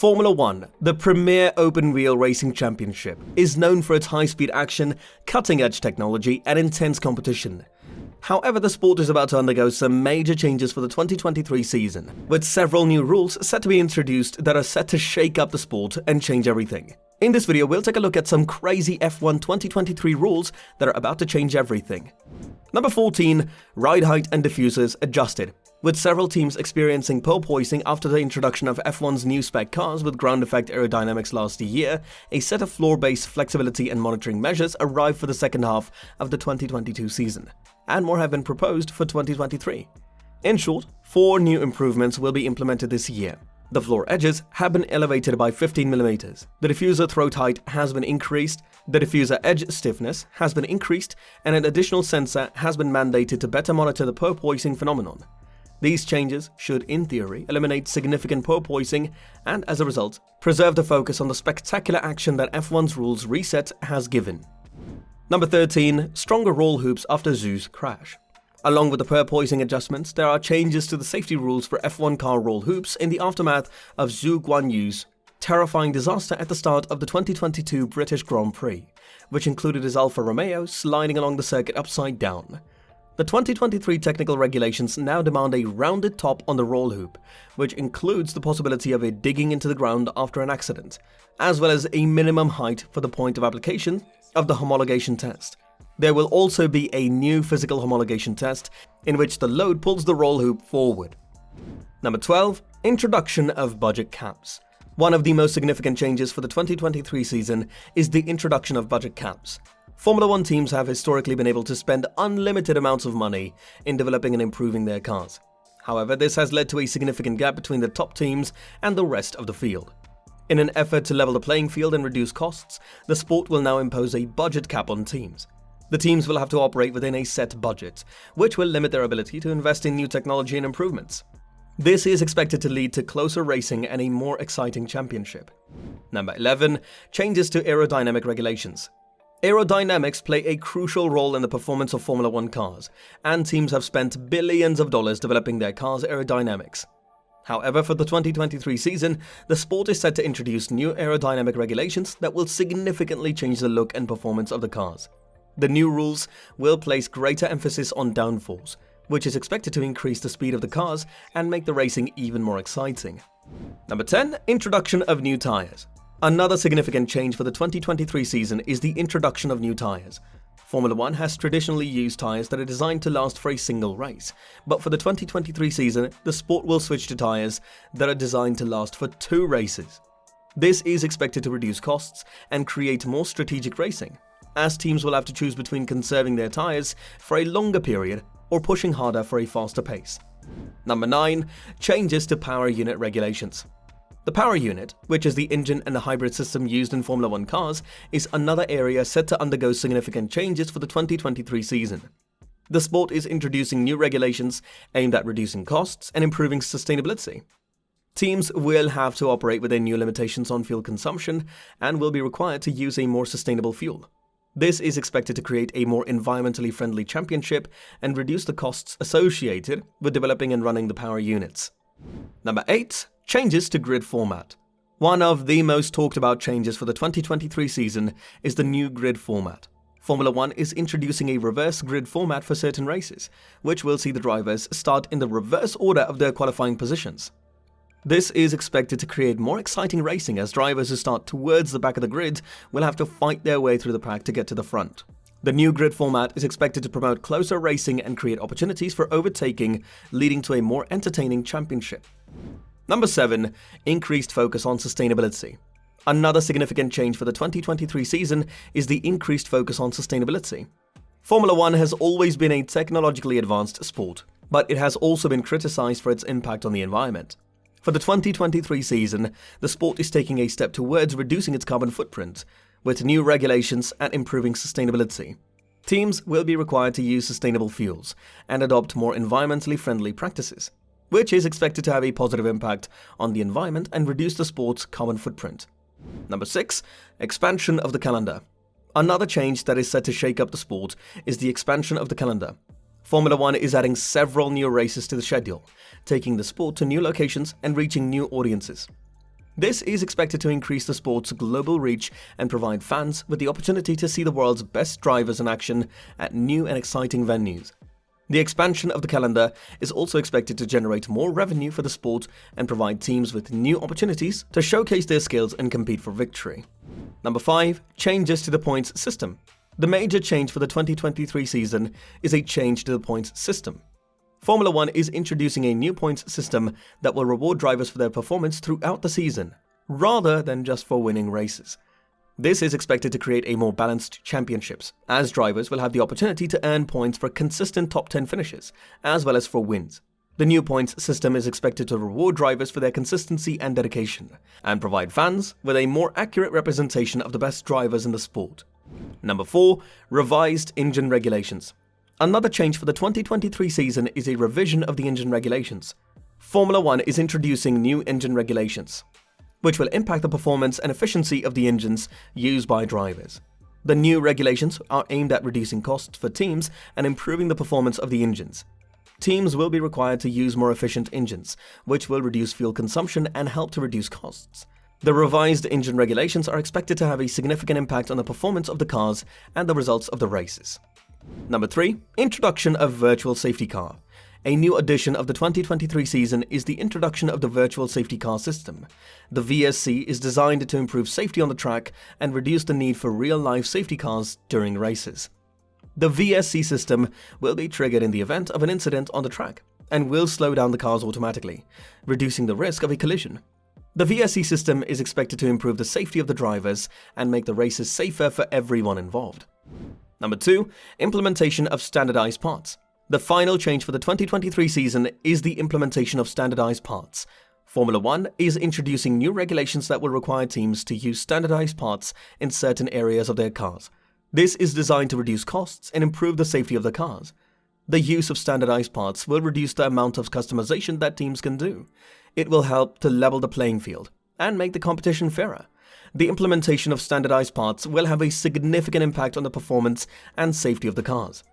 Formula 1, the premier open-wheel racing championship, is known for its high-speed action, cutting-edge technology, and intense competition. However, the sport is about to undergo some major changes for the 2023 season, with several new rules set to be introduced that are set to shake up the sport and change everything. In this video, we'll take a look at some crazy F1 2023 rules that are about to change everything. Number 14. Ride height and diffusers adjusted. With several teams experiencing porpoising after the introduction of F1's new spec cars with ground effect aerodynamics last year, a set of floor-based flexibility and monitoring measures arrived for the second half of the 2022 season, and more have been proposed for 2023. In short, 4 new improvements will be implemented this year. The floor edges have been elevated by 15mm, the diffuser throat height has been increased, the diffuser edge stiffness has been increased, and an additional sensor has been mandated to better monitor the porpoising phenomenon. These changes should, in theory, eliminate significant porpoising and, as a result, preserve the focus on the spectacular action that F1's rules reset has given. Number 13. Stronger roll hoops after Zhou's crash. Along with the porpoising adjustments, there are changes to the safety rules for F1 car roll hoops in the aftermath of Zhou Guanyu's terrifying disaster at the start of the 2022 British Grand Prix, which included his Alfa Romeo sliding along the circuit upside down. The 2023 technical regulations now demand a rounded top on the roll hoop, which includes the possibility of it digging into the ground after an accident, as well as a minimum height for the point of application of the homologation test. There will also be a new physical homologation test in which the load pulls the roll hoop forward. Number 12. Introduction of budget caps. One of the most significant changes for the 2023 season is the introduction of budget caps. Formula 1 teams have historically been able to spend unlimited amounts of money in developing and improving their cars. However, this has led to a significant gap between the top teams and the rest of the field. In an effort to level the playing field and reduce costs, the sport will now impose a budget cap on teams. The teams will have to operate within a set budget, which will limit their ability to invest in new technology and improvements. This is expected to lead to closer racing and a more exciting championship. Number 11. Changes to aerodynamic regulations. Aerodynamics play a crucial role in the performance of Formula 1 cars, and teams have spent billions of dollars developing their cars' aerodynamics. However, for the 2023 season, the sport is set to introduce new aerodynamic regulations that will significantly change the look and performance of the cars. The new rules will place greater emphasis on downforce, which is expected to increase the speed of the cars and make the racing even more exciting. Number 10. Introduction of new tires. Another significant change for the 2023 season is the introduction of new tires. Formula 1 has traditionally used tires that are designed to last for a single race, but for the 2023 season, the sport will switch to tires that are designed to last for 2 races. This is expected to reduce costs and create more strategic racing, as teams will have to choose between conserving their tires for a longer period or pushing harder for a faster pace. Number 9. Changes to power unit regulations. The power unit, which is the engine and the hybrid system used in Formula 1 cars, is another area set to undergo significant changes for the 2023 season. The sport is introducing new regulations aimed at reducing costs and improving sustainability. Teams will have to operate within new limitations on fuel consumption and will be required to use a more sustainable fuel. This is expected to create a more environmentally friendly championship and reduce the costs associated with developing and running the power units. Number 8. Changes to grid format. One of the most talked about changes for the 2023 season is the new grid format. Formula 1 is introducing a reverse grid format for certain races, which will see the drivers start in the reverse order of their qualifying positions. This is expected to create more exciting racing, as drivers who start towards the back of the grid will have to fight their way through the pack to get to the front. The new grid format is expected to promote closer racing and create opportunities for overtaking, leading to a more entertaining championship. Number 7. Increased focus on sustainability. Another significant change for the 2023 season is the increased focus on sustainability. Formula 1 has always been a technologically advanced sport, but it has also been criticized for its impact on the environment. For the 2023 season, the sport is taking a step towards reducing its carbon footprint, with new regulations and improving sustainability. Teams will be required to use sustainable fuels and adopt more environmentally friendly practices, which is expected to have a positive impact on the environment and reduce the sport's carbon footprint. Number 6. Expansion of the calendar. Another change that is set to shake up the sport is the expansion of the calendar. Formula 1 is adding several new races to the schedule, taking the sport to new locations and reaching new audiences. This is expected to increase the sport's global reach and provide fans with the opportunity to see the world's best drivers in action at new and exciting venues. The expansion of the calendar is also expected to generate more revenue for the sport and provide teams with new opportunities to showcase their skills and compete for victory. Number 5. Changes to the points system. The major change for the 2023 season is a change to the points system. Formula One is introducing a new points system that will reward drivers for their performance throughout the season, rather than just for winning races. This is expected to create a more balanced championships, as drivers will have the opportunity to earn points for consistent top 10 finishes, as well as for wins. The new points system is expected to reward drivers for their consistency and dedication, and provide fans with a more accurate representation of the best drivers in the sport. Number 4. Revised engine regulations. Another change for the 2023 season is a revision of the engine regulations. Formula One is introducing new engine regulations, which will impact the performance and efficiency of the engines used by drivers. The new regulations are aimed at reducing costs for teams and improving the performance of the engines. Teams will be required to use more efficient engines, which will reduce fuel consumption and help to reduce costs. The revised engine regulations are expected to have a significant impact on the performance of the cars and the results of the races. Number 3. Introduction of virtual safety car. A new addition of the 2023 season is the introduction of the virtual safety car system. The VSC is designed to improve safety on the track and reduce the need for real-life safety cars during races. The VSC system will be triggered in the event of an incident on the track and will slow down the cars automatically, reducing the risk of a collision. The VSC system is expected to improve the safety of the drivers and make the races safer for everyone involved. Number 2. Implementation of standardized parts. The final change for the 2023 season is the implementation of standardized parts. Formula One is introducing new regulations that will require teams to use standardized parts in certain areas of their cars. This is designed to reduce costs and improve the safety of the cars. The use of standardized parts will reduce the amount of customization that teams can do. It will help to level the playing field and make the competition fairer. The implementation of standardized parts will have a significant impact on the performance and safety of the cars.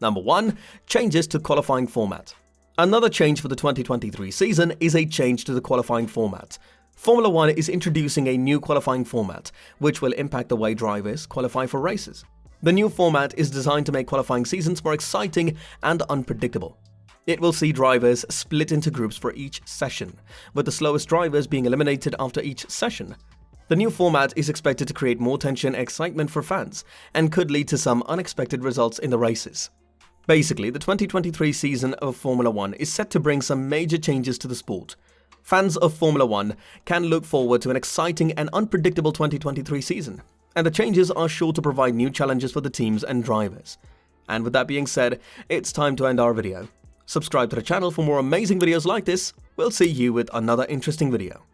Number 1. Changes to qualifying format. Another change for the 2023 season is a change to the qualifying format. Formula One is introducing a new qualifying format, which will impact the way drivers qualify for races. The new format is designed to make qualifying seasons more exciting and unpredictable. It will see drivers split into groups for each session, with the slowest drivers being eliminated after each session. The new format is expected to create more tension and excitement for fans, and could lead to some unexpected results in the races. Basically, the 2023 season of Formula One is set to bring some major changes to the sport. Fans of Formula One can look forward to an exciting and unpredictable 2023 season, and the changes are sure to provide new challenges for the teams and drivers. And with that being said, it's time to end our video. Subscribe to the channel for more amazing videos like this. We'll see you with another interesting video.